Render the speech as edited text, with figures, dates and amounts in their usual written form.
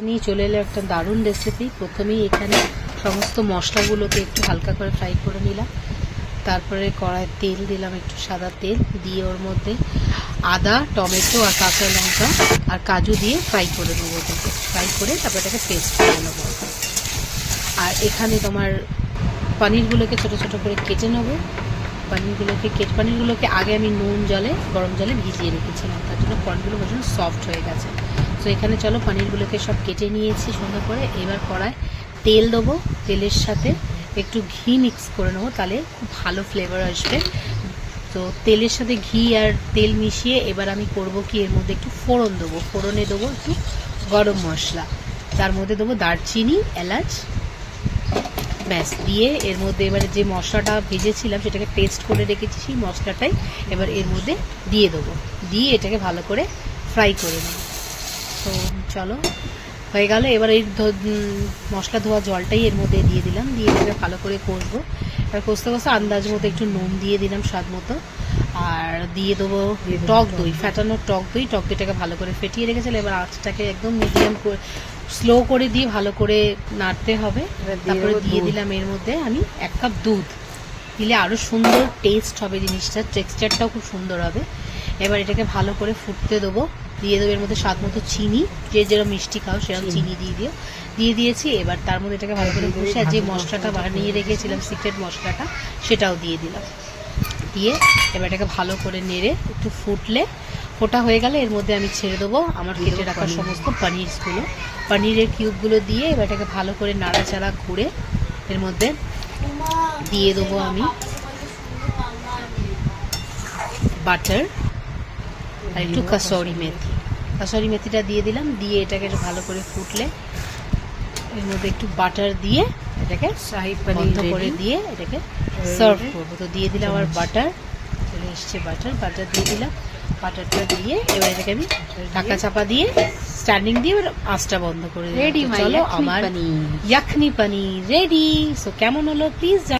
নিয়ে চলে এলো একটা দারুণ রেসিপি। প্রথমেই এখানে সমস্ত মশলাগুলোকে একটু হালকা করে ফ্রাই করে নিলাম। তারপরে কড়ায় তেল দিলাম, একটু সাদা তেল দিয়ে ওর মধ্যে আদা, টমেটো আর কাঁচা লঙ্কা আর কাজু দিয়ে ফ্রাই করে নেবো। ওটাকে ফ্রাই করে তারপর এটাকে পেস্ট করে নেবো। আর এখানে তোমার পনিরগুলোকে ছোটো ছোটো করে কেটে নেবো। পনিরগুলোকে আগে আমি গরম জলে ভিজিয়ে রেখেছিলাম, তার জন্য পনিরগুলো ভীষণ সফট হয়ে গেছে। তো এখানে চলো পনিরগুলোকে সব কেটে নিয়েছি সুন্দর করে। এবার কড়ায় তেল দেবো, তেলের সাথে একটু ঘি মিক্স করে নেবো, তাহলে খুব ভালো ফ্লেভার আসবে। তো তেলের সাথে ঘি আর তেল মিশিয়ে এবার আমি করব কি, এর মধ্যে একটু ফোড়ন দেবো। ফোড়নে দেবো একটু গরম মশলা, তার মধ্যে দেবো দারচিনি, এলাচ, ব্যাস দিয়ে এর মধ্যে এবারে যে মশলাটা ভেজেছিলাম সেটাকে পেস্ট করে রেখেছি, সেই মশলাটাই এবার এর মধ্যে দিয়ে দেবো। দিয়ে এটাকে ভালো করে ফ্রাই করে নেব। তো চলো হয়ে গেল। এবার এই মশলা ধোয়া জলটাই এর মধ্যে দিয়ে দিলাম, দিয়ে এটাকে ভালো করে কষবো। এবার কষতে কষতে আন্দাজ মতো একটু নুন দিয়ে দিলাম স্বাদ মতো, আর দিয়ে দেবো টক দই, ফ্যাটানো টক দইটাকে ভালো করে ফেটিয়ে রেখেছিলাম। এবার আঁচটাকে একদম মিডিয়াম করে স্লো করে দিয়ে ভালো করে নাড়তে হবে। তারপরে দিয়ে দিলাম এর মধ্যে আমি 1 কাপ দুধ, দিলে আরও সুন্দর টেস্ট হবে, জিনিসটার টেক্সচারটাও খুব সুন্দর হবে। এবার এটাকে ভালো করে ফুটতে দেবো। দিয়ে দেবো এর মধ্যে স্বাদ মতো চিনি, যে যেরকম মিষ্টি খাও সেরকম চিনি দিয়ে দিয়েছি। এবার তার মধ্যে এটাকে ভালো করে কষে যে মশলাটা বানিয়ে রেখেছিলাম, সিক্রেট মশলাটা, সেটাও দিয়ে দিলাম। দিয়ে এবার এটাকে ভালো করে নেড়ে একটু ফোটা হয়ে গেলে এর মধ্যে আমি ছেড়ে দেবো আমার কেটে রাখা সমস্ত পনিরের কিউবগুলো দিয়ে এবার এটাকে ভালো করে নাড়াচাড়া ঘুরে এর মধ্যে দিয়ে দেবো আমি বাটার আর একটু কাসুরি মেথিটা দিয়ে দিলাম। দিয়ে এটাকে ভালো করে ফুটলে এর মধ্যে একটু বাটার দিয়ে এটাকে বন্ধ করে দিয়ে এটাকে সার্ভ করবো। তো দিয়ে দিলাম আবার বাটার, চলে এসছে বাটার দিয়ে দিলাম। বাটারটা দিয়ে এবার এটাকে আমি ঢাকা চাপা দিয়ে স্ট্যান্ডিং দিয়ে এবার আঁচটা বন্ধ করে দিলাম। চলো আমার ইয়াখনি পনির রেডি। সো কেমন হলো প্লিজ